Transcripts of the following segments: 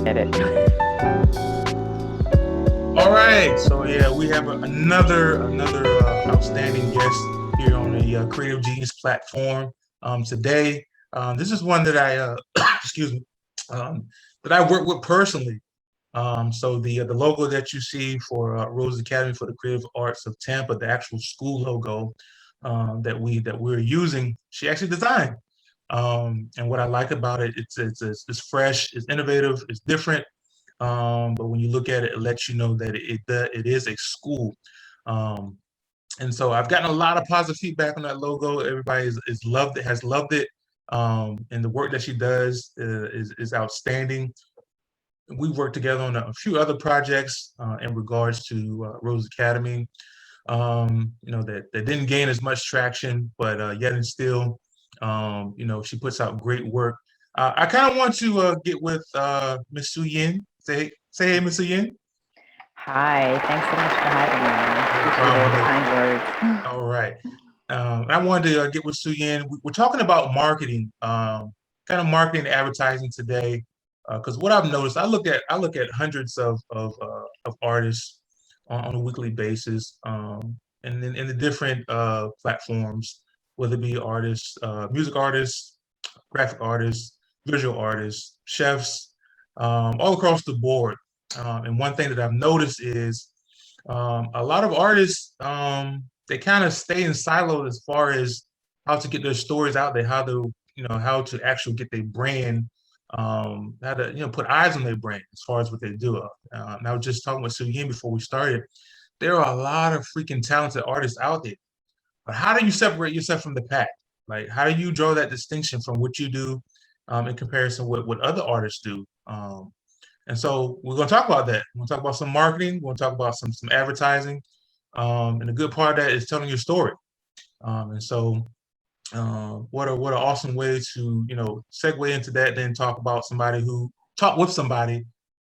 Edit. All right, so yeah, we have another outstanding guest here on the Creative Genius platform today. This is one that I excuse me um, that I work with personally. So the logo that you see for Rose Academy for the Creative Arts of Tampa, the actual school logo that we're using, she actually designed. And what I like about it, it's fresh, it's innovative, it's different. But when you look at it, it lets you know that it is a school. Um, and so I've gotten a lot of positive feedback on that logo. Everybody is loved it, has loved it. And the work that she does is outstanding. We've worked together on a few other projects in regards to Rose Academy. That didn't gain as much traction, but yet and still, she puts out great work. I kind of want to get with Miss Suyen. Say hey, Miss Suyen. Hi, thanks so much for having me. No Appreciate all problem. the kind words. All right. I wanted to get with Suyen. We're talking about marketing, kind of marketing and advertising today. Because what I've noticed, I look at hundreds of artists on a weekly basis, and in the different platforms, whether it be artists, music artists, graphic artists, visual artists, chefs, all across the board. And one thing that I've noticed is a lot of artists they kind of stay in silos as far as how to get their stories out there, how to actually get their brand, how to put eyes on their brand as far as what they do. And I was just talking with Suyin before we started. There are a lot of freaking talented artists out there, but how do you separate yourself from the pack? Like, how do you draw that distinction from what you do in comparison with what other artists do? And so we're going to talk about that. We're going to talk about some marketing. We're going to talk about some advertising. And the good part of that is telling your story. And so what an awesome way to segue into that. Then talk with somebody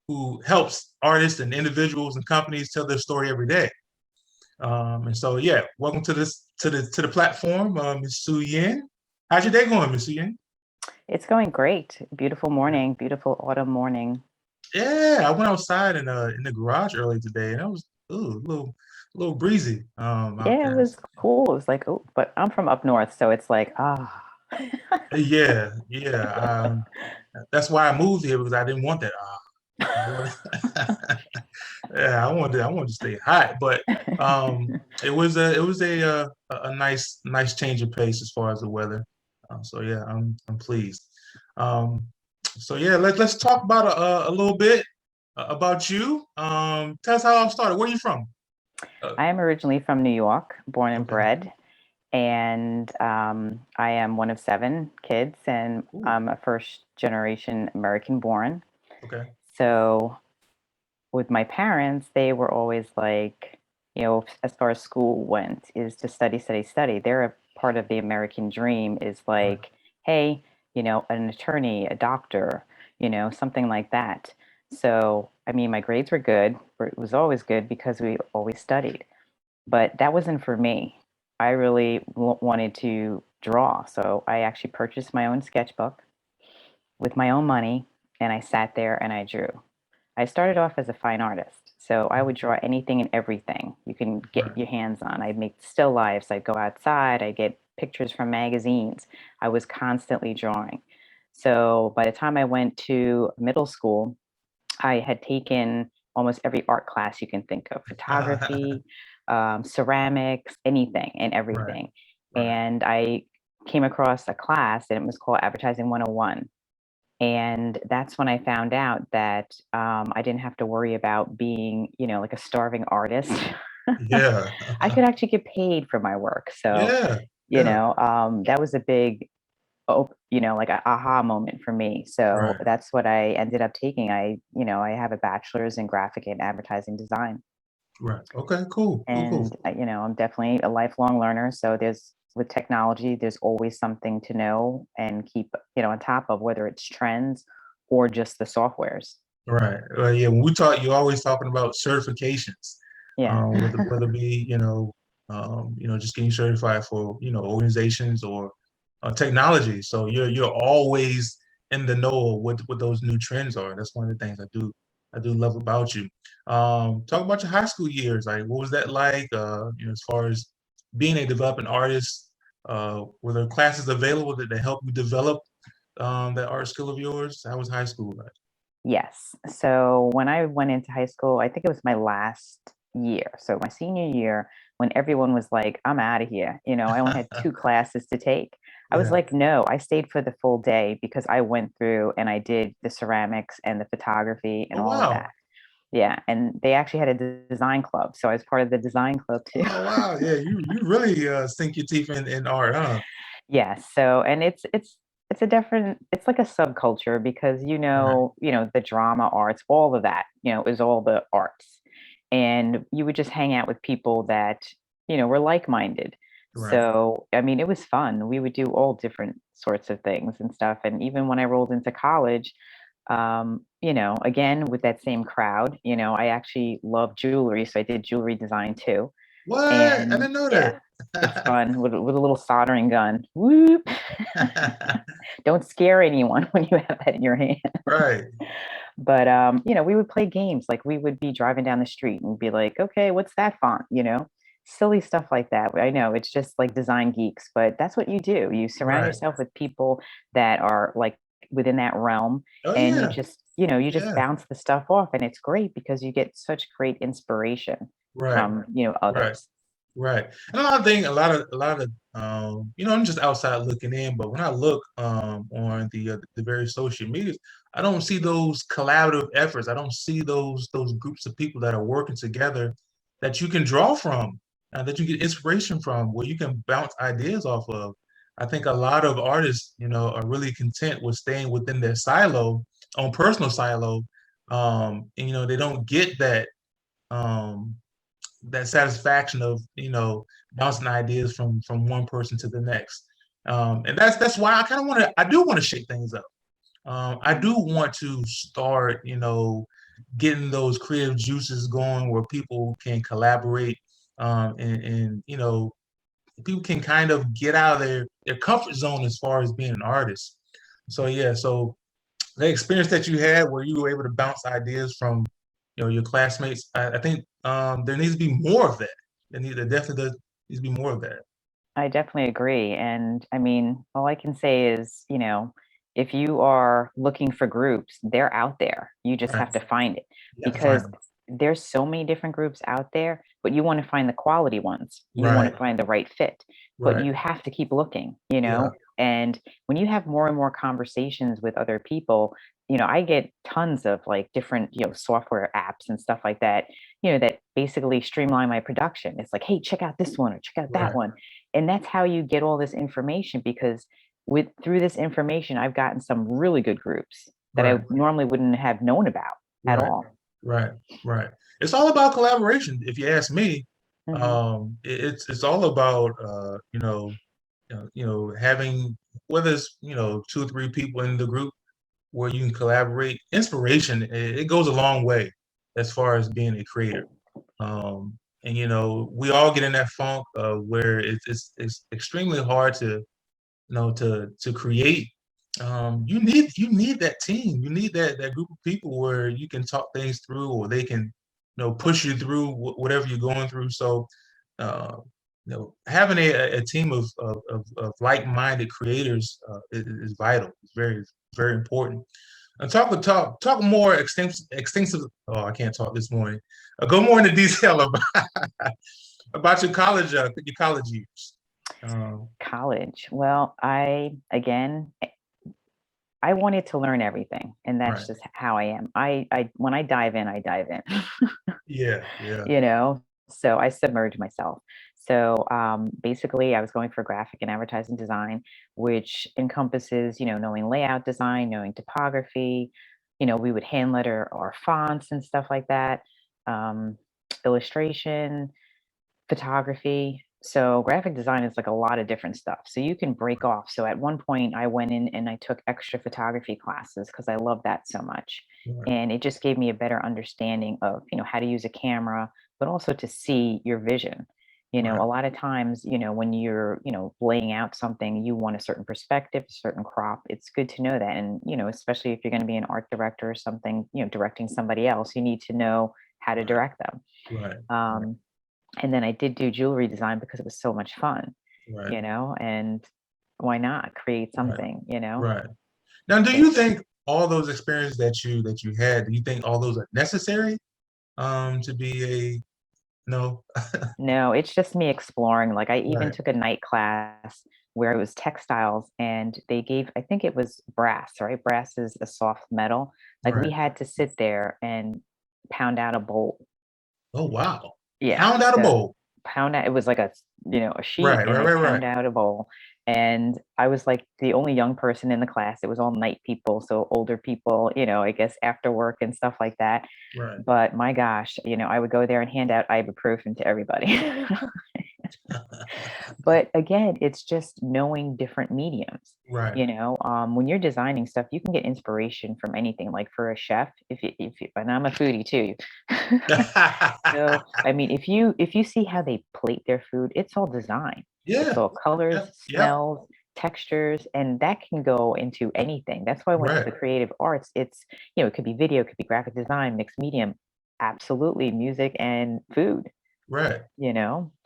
who helps artists and individuals and companies tell their story every day. And so yeah, welcome to the platform, Ms. Su Yin. How's your day going, Ms. Su Yin? It's going great. Beautiful morning, beautiful autumn morning. Yeah, I went outside in the garage early today, and it was a little breezy out Yeah, it there. was cool. It was like, oh, but I'm from up north, so it's like, ah. Yeah, yeah. That's why I moved here because I didn't want that. I wanted, yeah, I wanted to stay hot, but it was a nice change of pace as far as the weather. So yeah, I'm pleased. Um, so yeah, let's talk about a little bit about you. Tell us how it all started. Where are you from? Uh, I am originally from New York, born and okay. bred, and I am one of seven kids, and Ooh, I'm a first generation American born. okay. So with my parents, they were always like, as far as school went, is to study, study, study. They're a part of the American dream is Right. like, hey, an attorney, a doctor, something like that. So, I mean, my grades were good, but it was always good because we always studied. But that wasn't for me. I really wanted to draw. So I actually purchased my own sketchbook with my own money and I sat there and I drew. I started off as a fine artist, so I would draw anything and everything you can get Right. your hands on. I'd make still lifes, I'd go outside, I'd get pictures from magazines. I was constantly drawing. So by the time I went to middle school, I had taken almost every art class you can think of photography, ceramics, anything and Right. everything. Right. And I came across a class and it was called Advertising 101, and that's when I found out that I didn't have to worry about being, like a starving artist. Yeah. I could actually get paid for my work. So Yeah. Yeah. that was a big, like a aha moment for me. So Right. that's what I ended up taking. I have a bachelor's in graphic and advertising design. Right. Okay. Cool. Cool. Cool. And, I'm definitely a lifelong learner. So with technology, there's always something to know and keep, on top of, whether it's trends or just the softwares. Right. Yeah. When we talk, you're always talking about certifications, Yeah. whether it be just getting certified for organizations or technology. So you're always in the know of what those new trends are. That's one of the things I do love about you. Talk about your high school years. Like, what was that like? As far as being a developing artist, were there classes available that help you develop that art skill of yours? How was high school like? Yes. So when I went into high school, I think it was my last year. So my senior year, when everyone was like, I'm out of here, I only had two classes to take. I was Yeah. like, no, I stayed for the full day because I went through and I did the ceramics and the photography and Oh all of that. wow. Yeah. And they actually had a design club. So I was part of the design club too. Oh wow. Yeah. You really sink your teeth in art, huh? Yes. So, and it's a different, it's like a subculture because Right. the drama arts, all of that, is all the arts. And you would just hang out with people that, were like-minded. Right. So, I mean, it was fun. We would do all different sorts of things and stuff. And even when I rolled into college, again with that same crowd, I actually love jewelry. So I did jewelry design too. What? I And didn't know yeah, it's that. fun with a little soldering gun. Whoop. Don't scare anyone when you have that in your hand. Right. But we would play games. Like we would be driving down the street and be like, okay, what's that font? Silly stuff like that. I know it's just like design geeks, but that's what you do. You surround Right. yourself with people that are like within that realm, Oh and you yeah. just, you just Yeah. bounce the stuff off, and it's great because you get such great inspiration Right. from, Right. others. Right. And a lot of things, a lot of I'm just outside looking in, but when I look on the various social medias, I don't see those collaborative efforts. I don't see those groups of people that are working together that you can draw from, that you get inspiration from, where you can bounce ideas off of. I think a lot of artists, are really content with staying within their silo, on personal silo, and they don't get um, that satisfaction of bouncing ideas from one person to the next. And that's why I do want to shake things up. I do want to start getting those creative juices going where people can collaborate, and people can kind of get out of their comfort zone as far as being an artist. So yeah, so the experience that you had where you were able to bounce ideas from your classmates, I think there needs to be more of that. There definitely needs to be more of that. I definitely agree. And I mean, all I can say is, if you are looking for groups, they're out there. You just Right. have to find it You have to find because them. there's so many different groups out there, but you want to find the quality ones. You want Right. to find the right fit, but Right. you have to keep looking, Yeah. And when you have more and more conversations with other people, I get tons of like different, software apps and stuff like that, that basically streamline my production. It's like, hey, check out this one or check out that Right. one, and that's how you get all this information because with through this information I've gotten some really good groups that I Right. normally wouldn't have known about at Right. all. Right. Right. It's all about collaboration, if you ask me. Hmm. It's all about having, whether it's two or three people in the group where you can collaborate. Inspiration, it goes a long way as far as being a creator. And we all get in that funk where it's extremely hard to create. You need that team. You need that group of people where you can talk things through, or they can push you through whatever you're going through. So uh, having a team of like-minded creators is vital. It's very, very important. And talk more extensive. Oh, I can't talk this morning. Go more into detail about your college years. Um, College, well, I wanted to learn everything, and that's right. just how I am. I when I dive in, I dive in. Yeah. Yeah. you know So I submerged myself. So basically, I was going for graphic and advertising design, which encompasses, knowing layout design, knowing typography. We would hand letter our fonts and stuff like that, um, illustration, photography. So graphic design is like a lot of different stuff. So you can break off. So at one point I went in and I took extra photography classes because I love that so much. Right. And it just gave me a better understanding of, how to use a camera, but also to see your vision. A Right. lot of times, when you're, laying out something, you want a certain perspective, a certain crop. It's good to know that. And, especially if you're going to be an art director or something, directing somebody else, you need to know how to Right. direct them. Right. Right. Um, and then I did do jewelry design because it was so much fun, Right. and why not create Right. something? Right. Now, do It you think all those experiences that you had, do you think all those are necessary to be a no? No, it's just me exploring. Like I even Right. took a night class where it was textiles and they gave, I think it was brass, right? Brass is a soft metal. Like we Right. had to sit there and pound out a bowl. Oh wow. Yeah. Pound out a So bowl. pound out, it was like a sheet Right. and Right. they Right. Right. pound out a bowl. And I was like the only young person in the class. It was all night people, so older people, I guess after work and stuff like that. Right. But my gosh, I would go there and hand out ibuprofen to everybody. But again, it's just knowing different mediums. Right. When you're designing stuff, you can get inspiration from anything. Like for a chef, and I'm a foodie too. So, I mean, if you see how they plate their food, it's all design. It's Yeah. all colors, Yep. Yep. smells, textures, and that can go into anything. That's why I went to Right. the creative arts. It could be video, it could be graphic design, mixed medium, absolutely music and food, Right.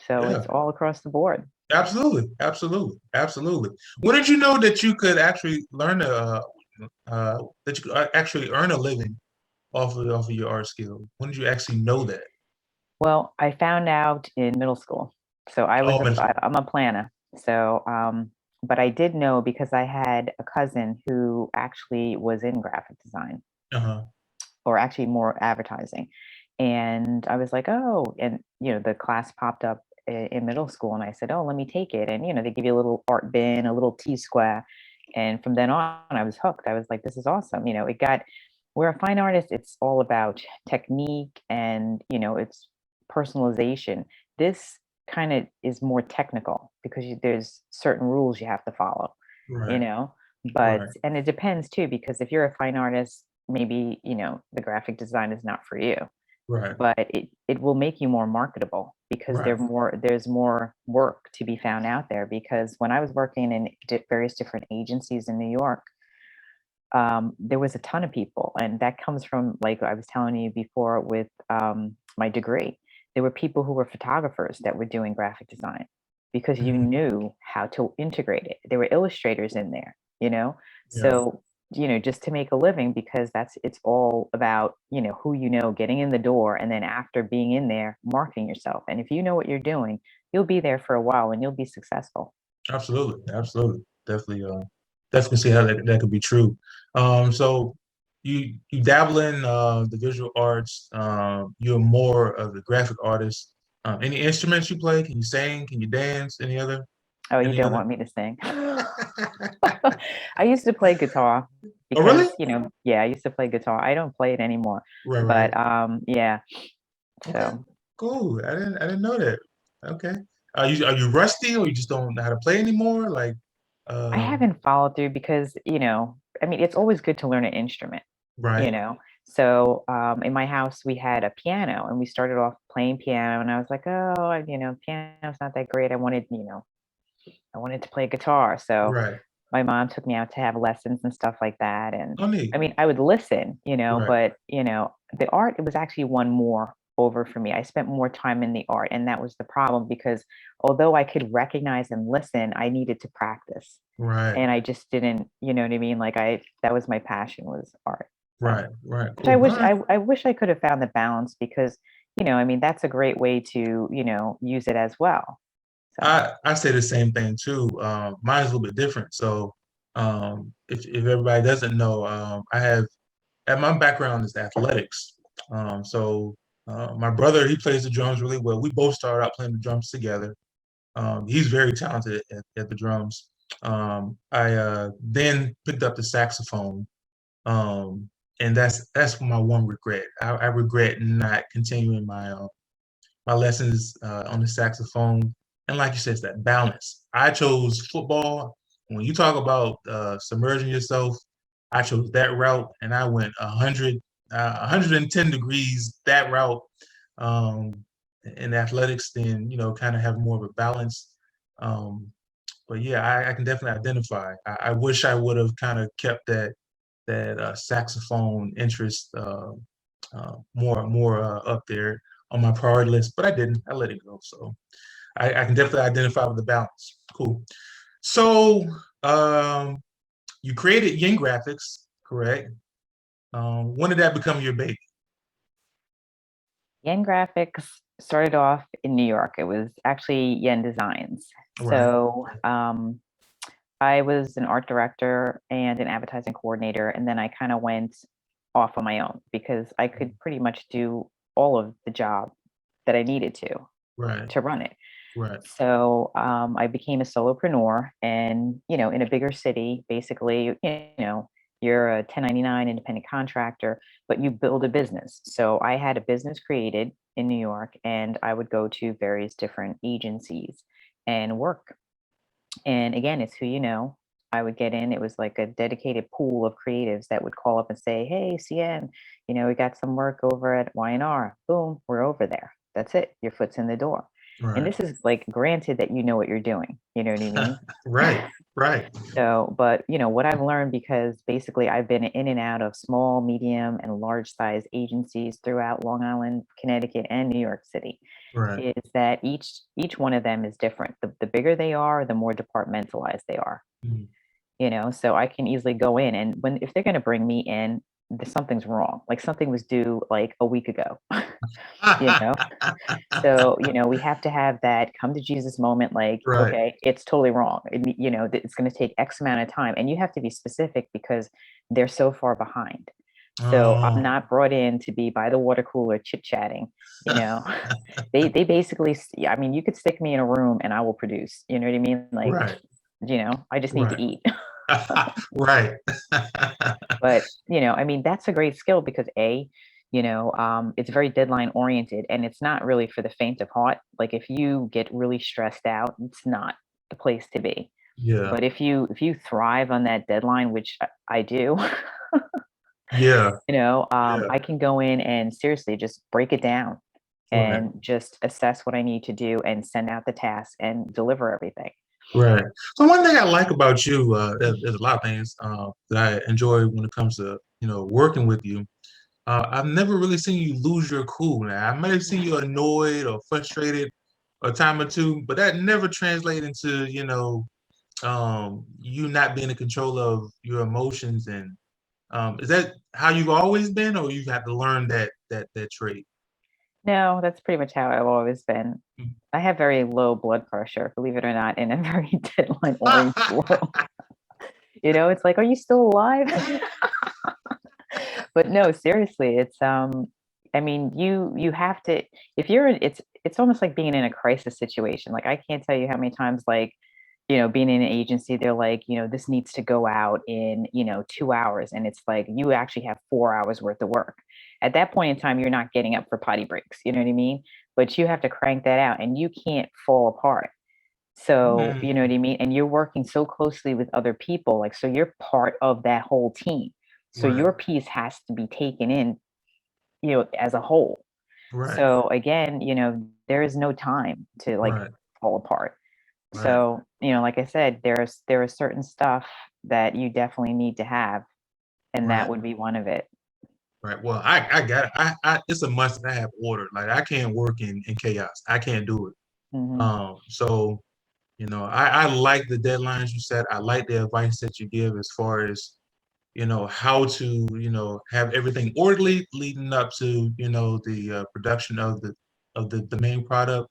So Yeah. it's all across the board. Absolutely. Absolutely. Absolutely. When did you know that you could actually learn that you could actually earn a living off of your art skill? When did you actually know that? Well, I found out in middle school. So Oh, middle school. I'm a planner. So, but I did know because I had a cousin who actually was in graphic design, Uh-huh. or actually more advertising. And I was like, oh, and the class popped up in middle school, and I said, oh, let me take it. And they give you a little art bin, a little T square, and from then on, I was hooked. I was like, this is awesome. It got We're a fine artist. It's all about technique and it's personalization. This kind of is more technical because there's certain rules you have to follow, you Right. know but Right. and it depends too, because if you're a fine artist, maybe the graphic design is not for you, Right. but it will make you more marketable because Right. there's more work to be found out there. Because when I was working in various different agencies in New York, there was a ton of people, and that comes from, like I was telling you before, with my degree. There were people who were photographers that were doing graphic design because you Mhm. knew how to integrate it. There were illustrators in there, Yeah. so just to make a living, because it's all about who getting in the door, and then after being in there, marketing yourself. And if you know what you're doing, you'll be there for a while and you'll be successful. Absolutely. Absolutely. Definitely see how that could be true. So you dabble in the visual arts. You're more of the graphic artist. Any instruments you play? Can you sing? Can you dance? Any other? Oh, you Any don't other? want me to sing? I used to play guitar Oh, really? because, yeah, I used to play guitar. I don't play it anymore, Right, right. but yeah. Okay, So cool. I didn't know that. Okay. Are you rusty or you just don't know how to play anymore? Like, I uh, haven't followed through because, I mean, it's always good to learn an instrument, you right, know. So in my house, we had a piano, and we started off playing piano, and I was like, oh, piano's not that great. I wanted to play guitar. So right. my mom took me out to have lessons and stuff like that. And Oh, neat. I mean, I would listen, Right, but the art, it was actually one more over for me. I spent more time in the art, and that was the problem, because although I could recognize and listen, I needed to practice. right, And I just didn't, you know what I mean? Like that was my passion, was art. So, right, right. which I Cool. All wish right. I wish I could have found the balance, because, I mean, that's a great way to, use it as well. So, I say the same thing too. Mine's a little bit different. So, if everybody doesn't know, I have and my background is athletics. So My brother, he plays the drums really well. We both started out playing the drums together. He's very talented at the drums. I then picked up the saxophone, um, and that's my one regret. I regret not continuing my lessons on the saxophone. And like you said, it's that balance. I chose football. When you talk about submerging yourself, I chose that route, and I went 110 degrees that route um, in athletics. Then kind of have more of a balance. Um, but yeah, I can definitely identify. I wish I would have kind of kept that saxophone interest more up there on my priority list, but I didn't. I let it go. So I can definitely identify with the balance. Cool. So you created Yin Graphics, correct? When did that become your baby? Yen Graphics started off in New York. It was actually Yen Designs. Right, So I was an art director and an advertising coordinator, and then I kind of went off on my own because I could pretty much do all of the job that I needed right, to run it. right, So I became a solopreneur, and in a bigger city, basically, you're a 1099 independent contractor, but you build a business. So I had a business created in New York, and I would go to various different agencies and work. And again, it's who you know. I would get in. It was like a dedicated pool of creatives that would call up and say, "Hey, CN, we got some work over at Y&R. Boom, we're over there. That's it. Your foot's in the door." And right, this is like granted that you know what you're doing. You know what I mean? right, right, So, but what I've learned, because basically I've been in and out of small, medium, and large size agencies throughout Long Island, Connecticut, and New York City, right. is that each one of them is different. The bigger they are, the more departmentalized they are. Mm. So I can easily go in, and when if they're going to bring me in, something's wrong. Like something was due like a week ago. you know so we have to have that come to Jesus moment, like, Right. okay, it's totally wrong. It's going to take X amount of time, and you have to be specific because they're so far behind. So I'm Oh, not brought in to be by the water cooler chit chatting. you know they basically I mean, you could stick me in a room and I will produce. You know what I mean? Like, right, I just need to right, eat. right, But, I mean, that's a great skill because it's very deadline oriented, and it's not really for the faint of heart. Like if you get really stressed out, it's not the place to be. yeah, But if you thrive on that deadline, which I do, yeah, yeah, I can go in and seriously just break it down right, and just assess what I need to do and send out the task and deliver everything. right. So one thing I like about you, there's a lot of things that I enjoy when it comes to working with you. I've never really seen you lose your cool. Now, I might have seen you annoyed or frustrated a time or two, but that never translated into you not being in control of your emotions. And is that how you've always been, or you've had to learn that trait? No, that's pretty much how I've always been. I have very low blood pressure, believe it or not, in a very deadline oriented world. It's like, are you still alive? But no, seriously, I mean, you have to, if you're in, it's almost like being in a crisis situation. Like I can't tell you how many times, like, being in an agency, they're like, this needs to go out in, 2 hours. And it's like you actually have 4 hours worth of work. At that point in time, you're not getting up for potty breaks, you know what I mean? But you have to crank that out and you can't fall apart. So, you know Mm, what I mean? And you're working so closely with other people, like, so you're part of that whole team. So right, your piece has to be taken in, as a whole. right, So again, there is no time to like right, fall apart. right, So, like I said, there is certain stuff that you definitely need to have, and that right, would be one of it. right. Well, I got it. It's a must that I have order. Like I can't work in chaos. I can't do it. Hmm. So I like the deadlines you set. I like the advice that you give as far as how to have everything orderly leading up to the production of the main product.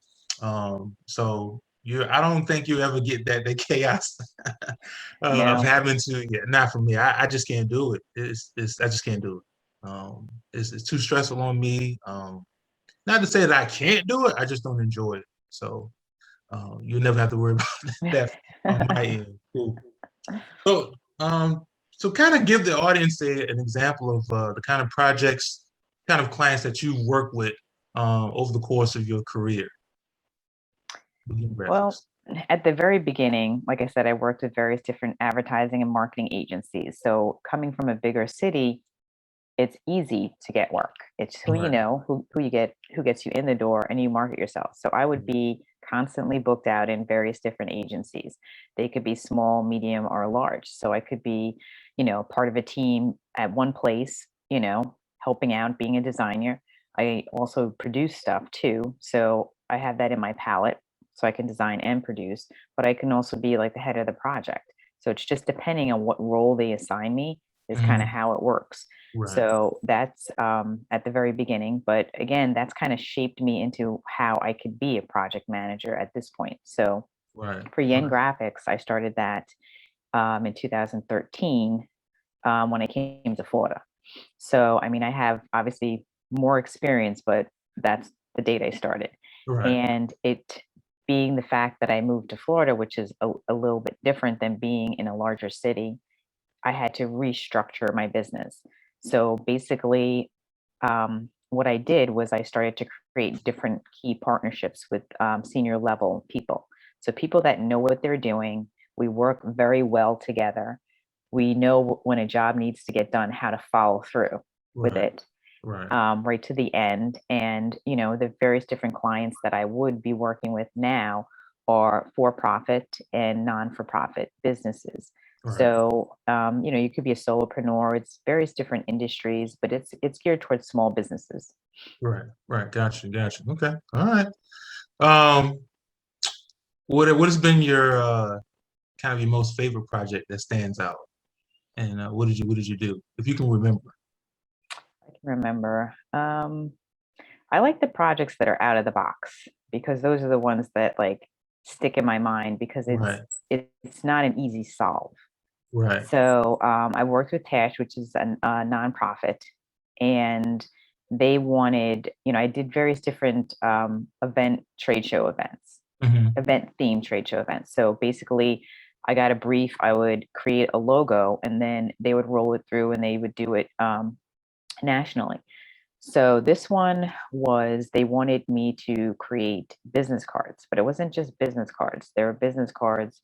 So I don't think you ever get that chaos of No. having to. Yeah, not for me. I just can't do it. I just can't do it. It's too stressful on me. Not to say that I can't do it, I just don't enjoy it. So you'll never have to worry about that on my end. Cool. So, so kind of give the audience an example of the kind of projects, kind of clients that you work with over the course of your career within Well, graphics. at the very beginning, like I said, I worked with various different advertising and marketing agencies. So coming from a bigger city, it's easy to get work. It's who you Right. know, who you get, who gets you in the door, and you market yourself. So I would be constantly booked out in various different agencies. They could be small, medium, or large. So I could be, part of a team at one place, helping out, being a designer. I also produce stuff too. So I have that in my palette. So I can design and produce, but I can also be like the head of the project. So it's just depending on what role they assign me is kind of Mhm. how it works. Right. So that's at the very beginning. But again, that's kind of shaped me into how I could be a project manager at this point. So Right. for Yen Right. Graphics, I started that in 2013 when I came to Florida. So, I mean, I have obviously more experience, but that's the date I started. Right. And it being the fact that I moved to Florida, which is a little bit different than being in a larger city, I had to restructure my business. So basically, what I did was I started to create different key partnerships with senior level people. So people that know what they're doing. We work very well together. We know when a job needs to get done, how to follow through with Right. it Right. right to the end. And, the various different clients that I would be working with now are for profit and non for profit businesses. Right. So, you could be a solopreneur. It's various different industries, but it's geared towards small businesses. Right. Right. Gotcha. Gotcha. Okay. All right. Um, what has been your kind of your most favorite project that stands out? And what did you do? If you can remember. I can remember. I like the projects that are out of the box because those are the ones that like stick in my mind because Right. it's not an easy solve. Right. So I worked with Tash, which is a nonprofit, and they wanted, I did various different Hmm. event themed trade show events. So basically, I got a brief. I would create a logo, and then they would roll it through, and they would do it nationally. So this one was they wanted me to create business cards, but it wasn't just business cards. There were business cards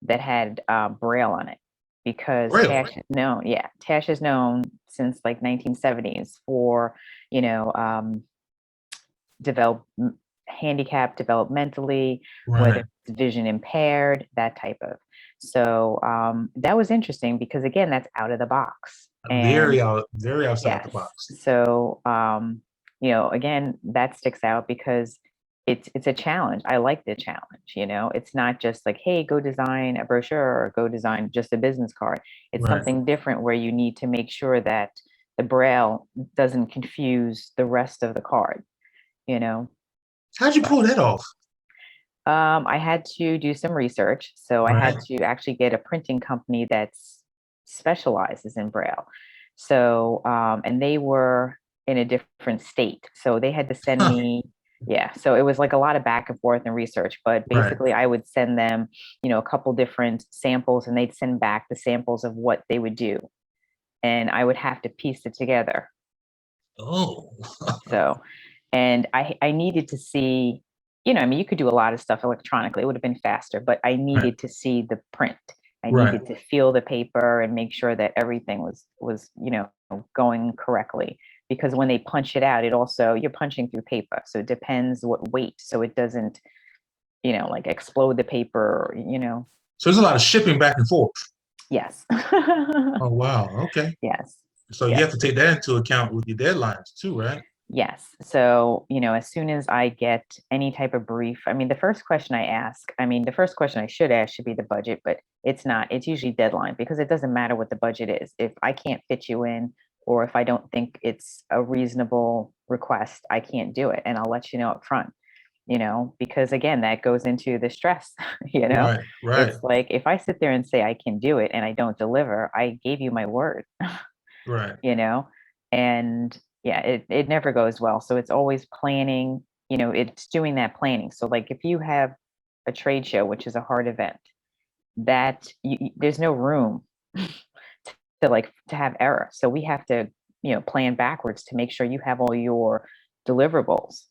that had Braille on it because Really? Tash is known since like 1970s for you know um, develop handicapped developmentally, whether Right. it's vision impaired, that type of. So that was interesting because again, that's out of the box, and Very outside the yes. box. So, again, that sticks out because it's a challenge. I like the challenge. It's not just like, hey, go design a brochure or go design just a business card. It's Right. something different where you need to make sure that the braille doesn't confuse the rest of the card, you know. How'd you pull that off? I had to do some research. So I Right. had to actually get a printing company that specializes in Braille. So, and they were in a different state. So they had to send Huh. me, yeah. So it was like a lot of back and forth and research. But Right. basically, I would send them, a couple different samples and they'd send back the samples of what they would do. And I would have to piece it together. Oh. So, and I needed to see, I mean, you could do a lot of stuff electronically. It would have been faster, but I Right. needed to see the print. I Right. needed to feel the paper and make sure that everything was going correctly. Because when they punch it out, you're punching through paper, so it depends what weight, so it doesn't like explode the paper. So there's a lot of shipping back and forth. Yes, Oh wow. Okay. yes, So you have yes. to take that into account with your deadlines too, right? Yes. So, as soon as I get any type of brief, I mean, the first question I should ask should be the budget, but it's not. It's usually deadline because it doesn't matter what the budget is. If I can't fit you in, or if I don't think it's a reasonable request, I can't do it. And I'll let you know up front, because again, that goes into the stress, you know? Right. Right. It's like if I sit there and say I can do it and I don't deliver, I gave you my word, Right. you know? And Yeah, it never goes well. So it's always planning, it's doing that planning. So like if you have a trade show, which is a hard event, that there's no room to have error. So we have to, plan backwards to make sure you have all your deliverables,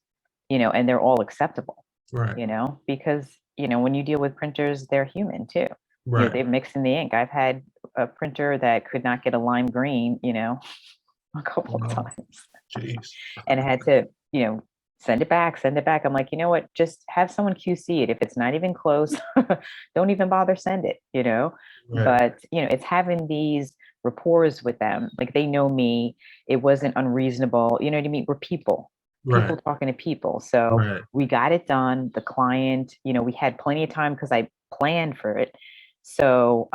and they're all acceptable, Right. because, when you deal with printers, they're human too. Right. They're mixing the ink. I've had a printer that could not get a lime green, a couple of No. times. Jeez. And I had to, send it back, send it back. I'm like, you know what? Just have someone QC it. If it's not even close, don't even bother send it. Right. But, it's having these rapports with them. Like they know me. It wasn't unreasonable. You know what I mean? We're people Right. talking to people. So Right. we got it done. The client, we had plenty of time because I planned for it. So,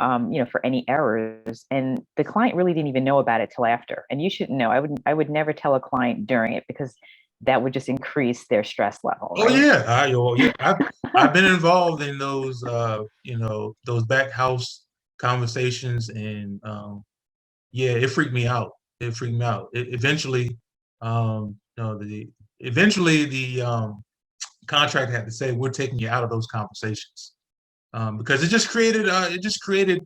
for any errors, and the client really didn't even know about it till after. And you shouldn't know. I would never tell a client during it because that would just increase their stress level, Oh right? yeah, yeah. I've been involved in those those back house conversations, and yeah, it freaked me out. It freaked me out. Eventually, the eventually the contract had to say we're taking you out of those conversations, because it just created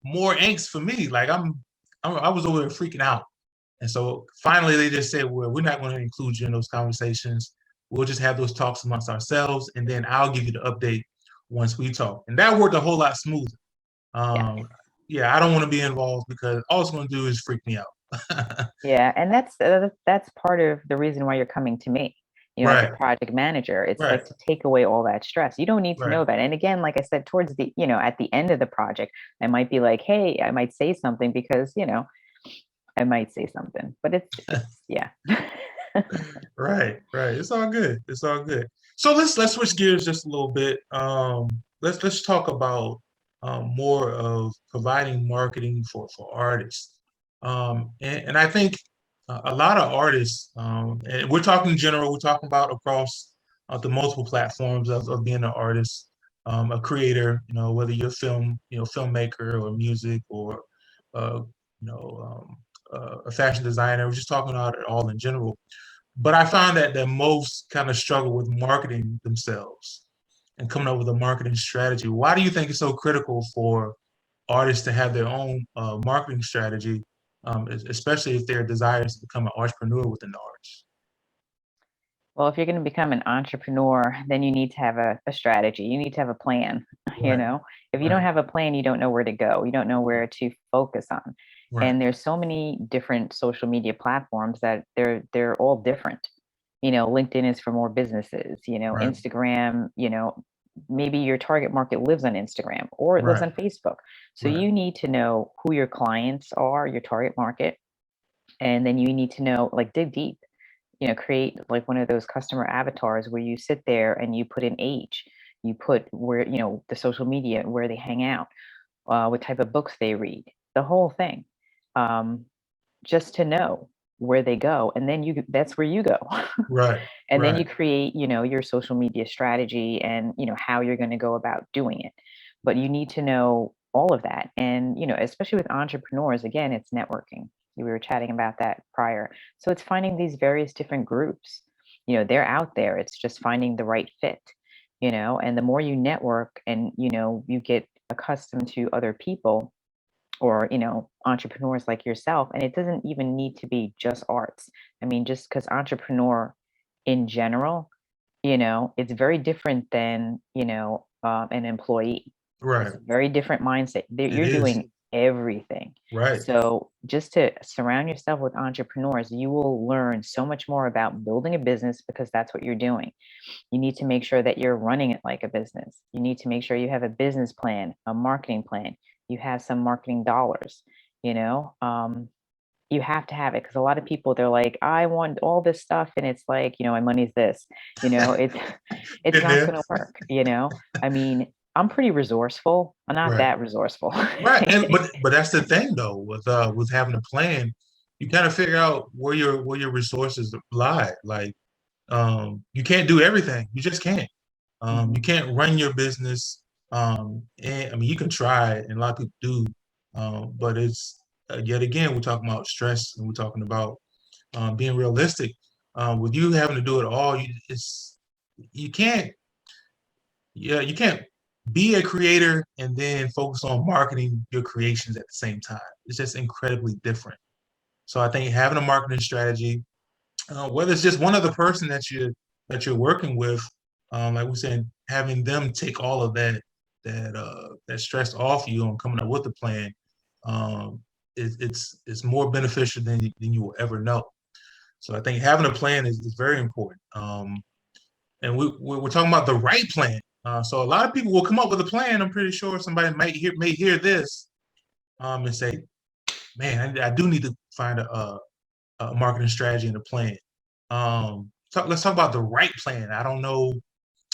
more angst for me. Like I was over there freaking out. And so finally, they just said, "Well, we're not going to include you in those conversations. We'll just have those talks amongst ourselves, and then I'll give you the update once we talk." And that worked a whole lot smoother. Yes. Um, yeah, I don't want to be involved because all it's going to do is freak me out. Yeah, and that's part of the reason why you're coming to me, as a Right, project manager. It's right, like to take away all that stress. You don't need to right. know that. And again, like I said, towards the, at the end of the project, I might be like, hey, I might say something because, I might say something, but it's yeah. Right, right. It's all good. It's all good. So let's switch gears just a little bit. Let's talk about more of providing marketing for artists. And I think a lot of artists, and we're talking in general, we're talking about across the multiple platforms of being an artist, a creator. Whether you're filmmaker or music or uh, you know, a fashion designer. We're just talking about it all in general, but I find that most kind of struggle with marketing themselves and coming up with a marketing strategy. Why do you think it's so critical for artists to have their own marketing strategy, especially if their desires to become an entrepreneur within the arts? Well, if you're going to become an entrepreneur, then you need to have a strategy. You need to have a plan. You Right, know, if you don't right, have a plan, you don't know where to go. You don't know where to focus on. right, And there's so many different social media platforms that they're all different. LinkedIn is for more businesses. right, Instagram. Maybe your target market lives on Instagram or it lives right, on Facebook. So right, you need to know who your clients are, your target market, and then you need to know, like, dig deep, create like one of those customer avatars where you sit there and you put an age, you put where, the social media, where they hang out, what type of books they read, the whole thing, um, just to know where they go. And then that's where you go. right, And then right, you create, your social media strategy and, how you're going to go about doing it. But you need to know all of that. And, especially with entrepreneurs, again, it's networking. We were chatting about that prior. So it's finding these various different groups. They're out there. It's just finding the right fit, and the more you network and, you get accustomed to other people or, entrepreneurs like yourself. And it doesn't even need to be just arts. I mean, just because entrepreneur in general, it's very different than, an employee. right. It's a very different mindset. It You're is. doing everything. Right, So just to surround yourself with entrepreneurs, you will learn so much more about building a business because that's what you're doing. You need to make sure that you're running it like a business. You need to make sure you have a business plan, a marketing plan. You have some marketing dollars, you know. You have to have it because a lot of people, they're like, I want all this stuff, and it's like, my money's this, it's it's been not there. going to work. I mean, I'm pretty resourceful. I'm not Right, that resourceful. right. And but that's the thing though with having a plan, you kind of figure out where your resources lie. Like you can't do everything. You just can't. You Mhm. can't run your business. And I mean, you can try, and a lot of people do, but it's yet again we're talking about stress, and we're talking about being realistic. With you having to do it all, you can't, yeah, you can't be a creator and then focus on marketing your creations at the same time. It's just incredibly different. So I think having a marketing strategy, whether it's just one other person that you're working with, like we said, having them take all of that stress off you on coming up with a plan, um, it's more beneficial than you will ever know. So I think having a plan is very important. And we're talking about the right plan. So a lot of people will come up with a plan. I'm pretty sure somebody may hear this and say, "Man, I do need to find a marketing strategy and a plan." Let's talk about the right plan.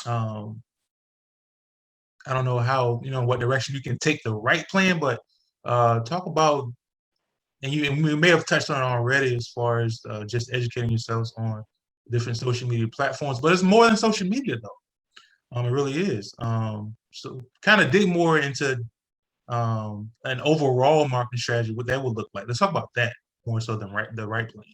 Um, I don't know how what direction you can take the right plan, but talk about and we may have touched on it already as far as just educating yourselves on different social media platforms. But it's more than social media, though. It really is. So kind of dig more into an overall marketing strategy, what that would look like. Let's talk about that more so than the right plan.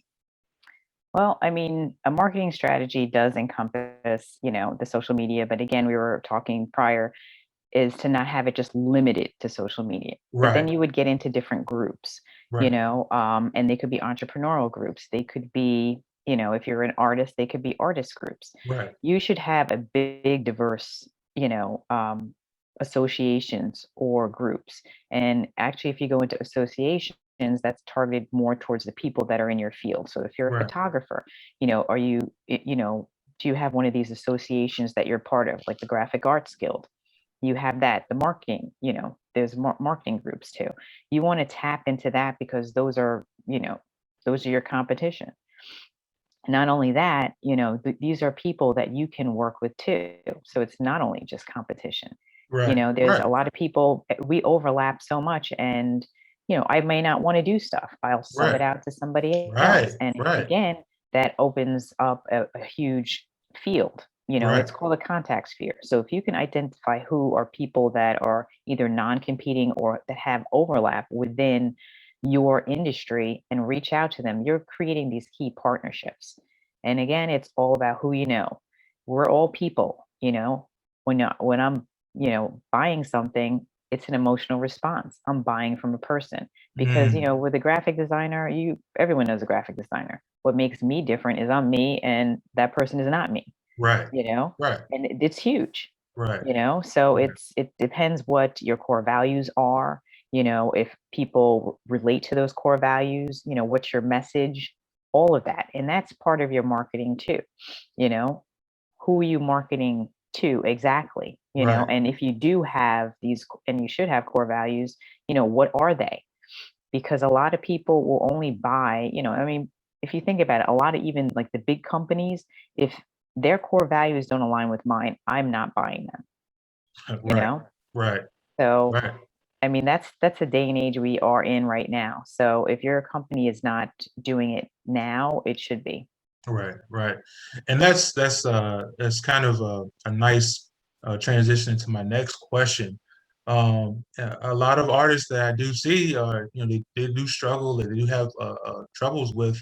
Well, I mean, a marketing strategy does encompass, the social media, but again, we were talking prior is to not have it just limited to social media. But then Right, you would get into different groups, right, and they could be entrepreneurial groups. They could be, if you're an artist, they could be artist groups. right, You should have a big, diverse, you know, um, associations or groups. And actually, if you go into associations, that's targeted more towards the people that are in your field. So if you're a right, photographer, are you, do you have one of these associations that you're part of, like the Graphic Arts Guild? You have that. The marketing, there's marketing groups too. You want to tap into that because those are your competition. Not only that, these are people that you can work with too. So it's not only just competition. right, There's a right, lot of people, we overlap so much, and I may not want to do stuff. I'll sub it right, out to somebody right, else. And right, again, that opens up a huge field. right, It's called a contact sphere. So if you can identify who are people that are either non-competing or that have overlap within your industry and reach out to them, you're creating these key partnerships. And again, it's all about who you know. We're all people. When I'm buying something, it's an emotional response. I'm buying from a person because mm, with a graphic designer, you everyone knows a graphic designer. What makes me different is I'm me, and that person is not me. right, You know, right, and it's huge. right, So right, it depends what your core values are. If people relate to those core values, what's your message, all of that, and that's part of your marketing too. You know, who are you marketing to exactly? right, And if you do have these, and you should have core values, what are they? Because a lot of people will only buy, I mean, if you think about it, a lot of even like the big companies, if their core values don't align with mine, I'm not buying them, you right, know? right, So, right. I mean, that's a day and age we are in right now. So if your company is not doing it now, it should be. Right, right, and that's kind of a nice transition to my next question. A lot of artists that I do see are, they do struggle, they do have troubles with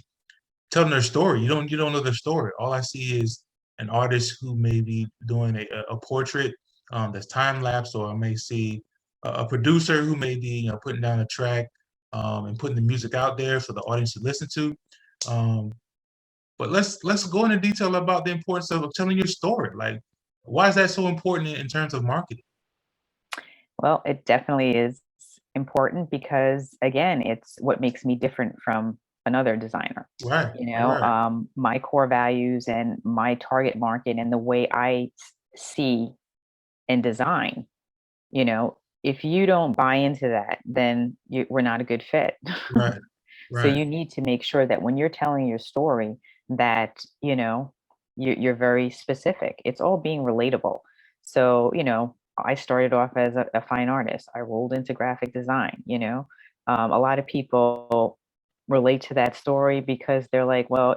telling their story. You don't know their story. All I see is an artist who may be doing a portrait that's time lapse, or I may see a producer who may be putting down a track and putting the music out there for the audience to listen to. Um, but let's go into detail about the importance of telling your story. Like, why is that so important in terms of marketing? Well, it definitely is important because again, it's what makes me different from another designer. Right, right, My core values and my target market and the way I see and design, you know, if you don't buy into that, then we're not a good fit. right, So right, you need to make sure that when you're telling your story, that you're very specific. It's all being relatable. So I started off as a fine artist. I rolled into graphic design. A lot of people relate to that story because they're like, well,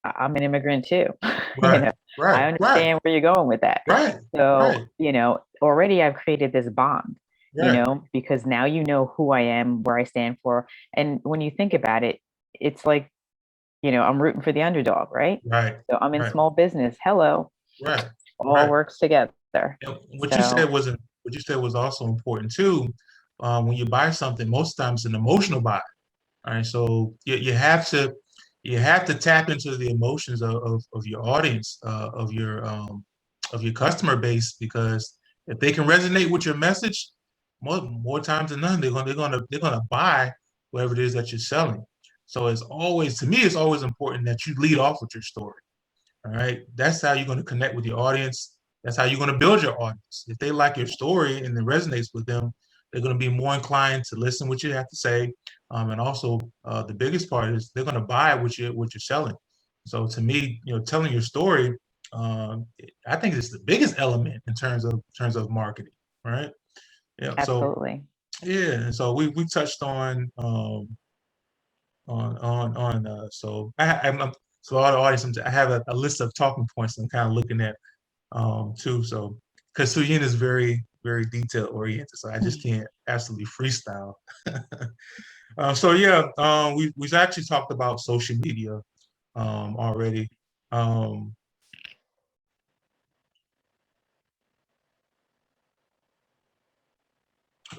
I'm an immigrant too. you right, know, I right, right, understand where you're going with that. right, So, right, already I've created this bond, right, because now you know who I am, where I stand for. And when you think about it, it's like, I'm rooting for the underdog, right? Right, So I'm in right, small business. Hello, right, all right. works together. And So what you said was also important too. When you buy something, most times it's an emotional buy. All right, so you have to tap into the emotions of your audience, of your customer base, because if they can resonate with your message, more times than none, they're gonna buy whatever it is that you're selling. So it's always, to me, it's always important that you lead off with your story. All right. That's how you're going to connect with your audience. That's how you're going to build your audience. If they like your story and it resonates with them, they're going to be more inclined to listen what you have to say. And also, the biggest part is they're going to buy what you're selling. So to me, telling your story, um, I think it's the biggest element in terms of marketing. Right. Yeah. So absolutely. yeah. And so we touched on so so all the audience, I have a list of talking points I'm kind of looking at too. So because Suyin is very detail oriented, so I just can't absolutely freestyle. So yeah, we've actually talked about social media already. Um,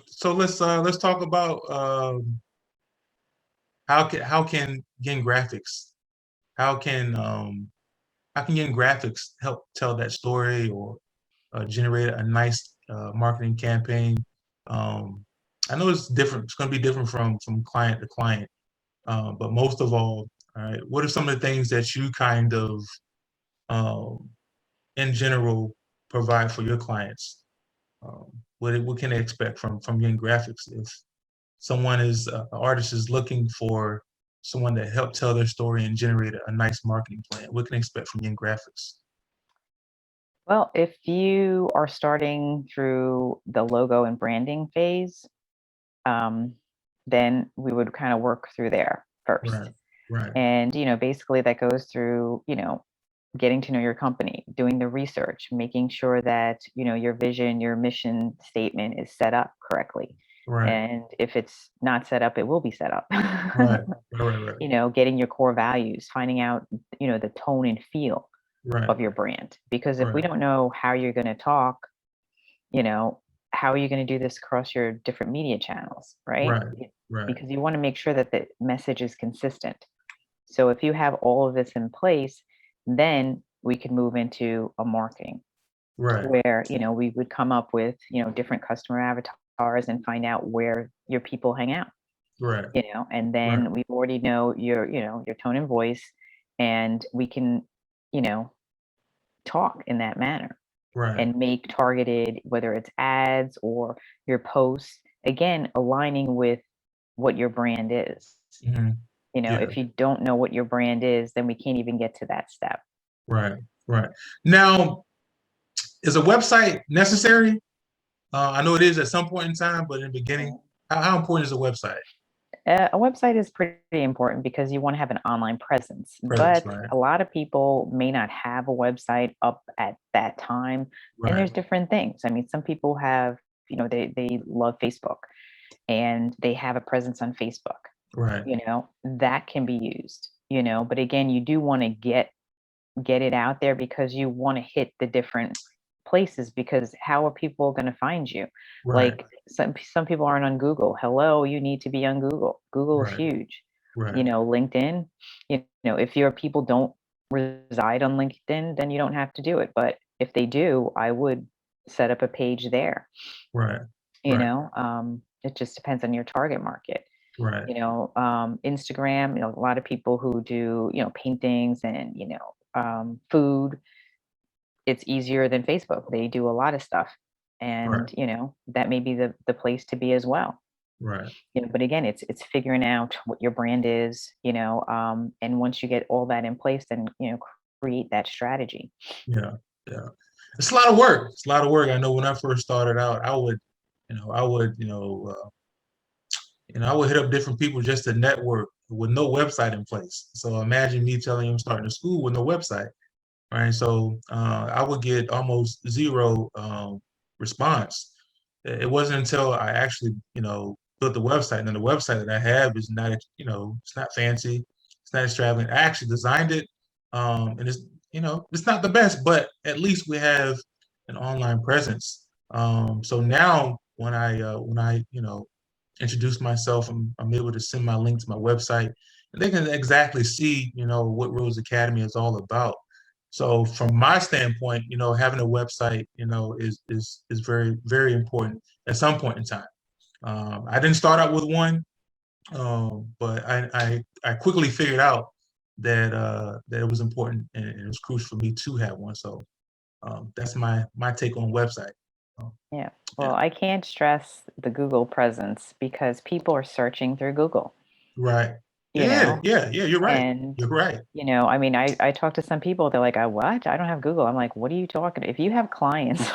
so let's talk about how can getting graphics how can getting graphics help tell that story, or generate a nice marketing campaign. Um, I know it's different. It's going to be different from client to client. But most of all right, what are some of the things that you kind of, um, in general, provide for your clients? What can they expect from Young Graphics if an artist is looking for someone to help tell their story and generate a nice marketing plan? What can they expect from Young Graphics? Well, if you are starting through the logo and branding phase, um, then we would kind of work through there Right, first. right, And, basically that goes through, getting to know your company, doing the research, making sure that, your vision, your mission statement is set up correctly. right, And if it's not set up, it will be set up. right, right, right, Getting your core values, finding out, the tone and feel right, of your brand. Because if we right, don't know how you're going to talk, you know, how are you going to do this across your different media channels, right? right, right, Because you want to make sure that the message is consistent. So if you have all of this in place, then we can move into a marketing right, where, we would come up with, different customer avatars and find out where your people hang out, right, and right, then we already know your tone and voice, and we can, you know, talk in that manner right. and make targeted, whether it's ads or your posts, again, aligning with what your brand is. Hmm. Yeah, If you don't know what your brand is, then we can't even get to that step. right, right. Now, is a website necessary? I know it is at some point in time, but in the beginning, how important is a website A website is pretty important because you want to have an online presence, presence? but Right, a lot of people may not have a website up at that time. And right, there's different things. I mean, some people have, they love Facebook and they have a presence on Facebook, right, that can be used, but again, you do want to get it out there because you want to hit the different places, because how are people going to find you? right, Like some people aren't on Google. Hello, you need to be on Google. Google is right, huge. right, LinkedIn, if your people don't reside on LinkedIn, then you don't have to do it. But if they do, I would set up a page there. right, right, It just depends on your target market. right, Instagram, a lot of people who do, paintings and, food, it's easier than Facebook. They do a lot of stuff. right, And, that may be the place to be as well. right. But again, it's figuring out what your brand is, and once you get all that in place, then, create that strategy. Yeah, yeah. It's a lot of work. It's a lot of work. I know when I first started out, I would, I would hit up different people just to network with no website in place. So imagine me telling you I'm starting a school with no website, right? So I would get almost zero response. It wasn't until I actually, built the website. And then the website that I have is not, it's not fancy, it's not extravagant. I actually designed it, and it's not the best, but at least we have an online presence. So now when I introduce myself, I'm able to send my link to my website, and they can exactly see what Rose Academy is all about. So from my standpoint, having a website, is very, very important at some point in time. I didn't start out with one, but I quickly figured out that it was important, and it was crucial for me to have one. So that's my take on website. Um, Yeah. yeah, Well, I can't stress the Google presence because people are searching through Google, right. you Yeah, know? yeah, yeah. You're right. And, You're right. I mean, I talk to some people, they're like, I what? I don't have Google. I'm like, what are you talking? If you have clients,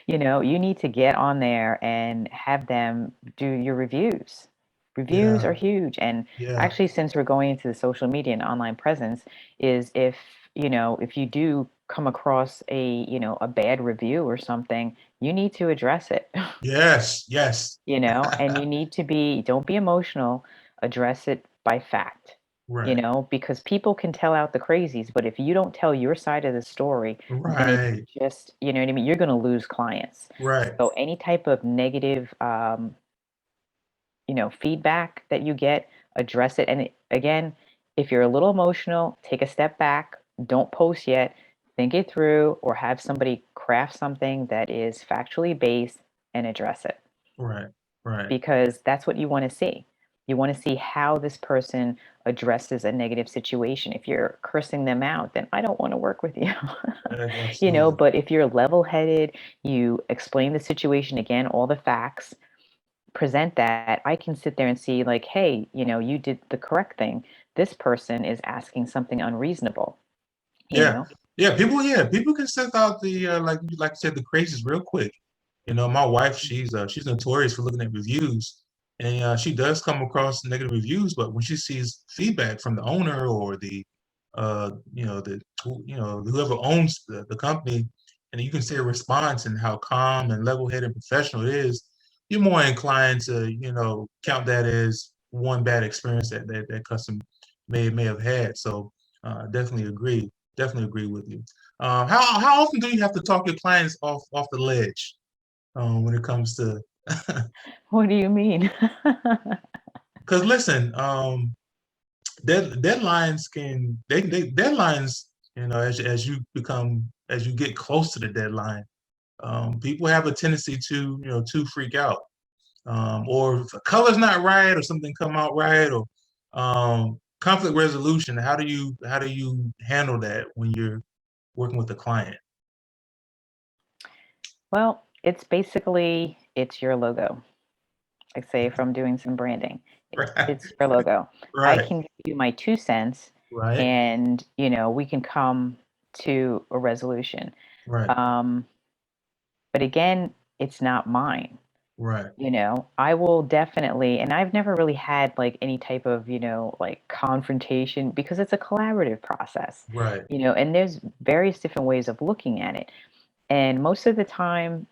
you need to get on there and have them do your reviews. Reviews are Yeah, huge. And yeah, actually, since we're going into the social media and online presence, is if you do come across a bad review or something, you need to address it. yes, yes. And you need to don't be emotional, address it by fact, Right, because people can tell out the crazies, but if you don't tell your side of the story, then it's right, just, you know what I mean, you're going to lose clients. right, So any type of negative, feedback that you get, address it. And again, if you're a little emotional, take a step back, don't post yet, think it through, or have somebody craft something that is factually based and address it right, right. because that's what you want to see. You want to see how this person addresses a negative situation. If you're cursing them out, then I don't want to work with you. Absolutely. But if you're level headed, you explain the situation again, all the facts, present that, I can sit there and see, like, hey, you did the correct thing. This person is asking something unreasonable, you Yeah, know? yeah. People can send out the like you said, the crazies real quick. My wife, she's notorious for looking at reviews, and she does come across negative reviews. But when she sees feedback from the owner or whoever owns the company, and you can see a response and how calm and level-headed and professional it is, you're more inclined to count that as one bad experience that customer may have had. So definitely agree. Definitely agree with you. How often do you have to talk your clients off the ledge when it comes to? What do you mean? Because listen, deadlines deadlines. As you get close to the deadline, people have a tendency to freak out, or if a color's not right, or something come out right, or conflict resolution. How do you handle that when you're working with a client? Well, it's your logo. Like say if I'm doing some branding, Right, it's your logo. I right, can give you my 2 cents right, and, we can come to a resolution. right, Um, but again, it's not mine. right, I will definitely, and I've never really had like any type of, like confrontation because it's a collaborative process, right, and there's various different ways of looking at it. And most of the time,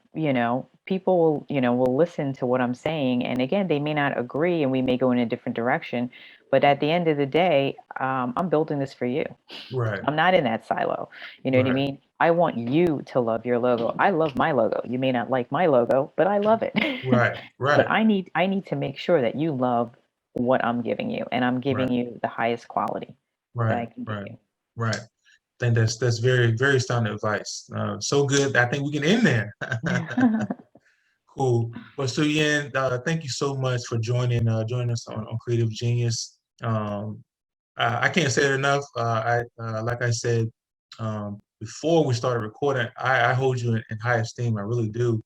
people will listen to what I'm saying. And again, they may not agree and we may go in a different direction. But at the end of the day, I'm building this for you. right, I'm not in that silo. You know what I right, mean? I want you to love your logo. I love my logo. You may not like my logo, but I love it. right, But right, I need to make sure that you love what I'm giving you and I'm giving right, you the highest quality that right, I can give right, you. right. I think that's very, very sound advice. So good. I think we can end there. Cool. Well, so Yan, thank you so much for joining us on Creative Genius. I can't say it enough. Like I said before we started recording, I hold you in high esteem. I really do.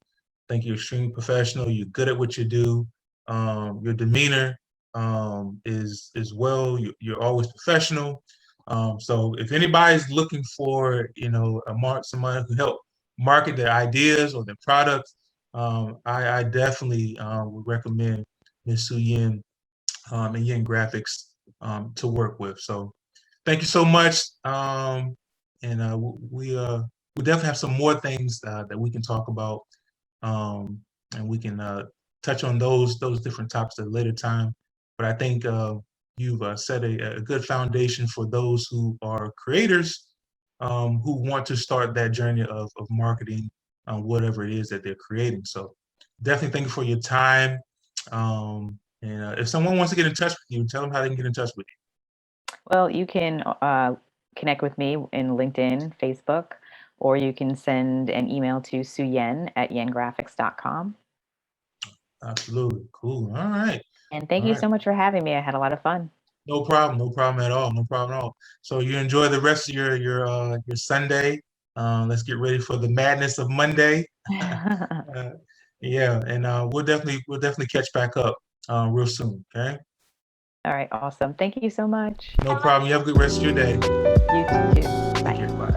Think you're extremely professional. You're good at what you do. Your demeanor is well. You're always professional. So if anybody's looking for somebody who can help market their ideas or their products, I definitely would recommend Miss Suyen and Yin Graphics to work with. So thank you so much. And we definitely have some more things that we can talk about, and we can touch on those different topics at a later time. But I think you've set a good foundation for those who are creators who want to start that journey of marketing whatever it is that they're creating. So definitely thank you for your time. And if someone wants to get in touch with you, tell them how they can get in touch with Well, you can connect with me in LinkedIn, Facebook, or you can send an email to Suyen at yengraphics.com. you. Absolutely. Cool. All right. And thank All you right. so much for having me. I had a lot of fun. No problem. No problem at all. No problem at all. So you enjoy the rest of your Sunday. Let's get ready for the madness of Monday. Uh, yeah, and we'll definitely catch back up real soon. Okay. All right, awesome. Thank you so much. No problem. You have a good rest of your day. You too. Take Bye. care. Bye.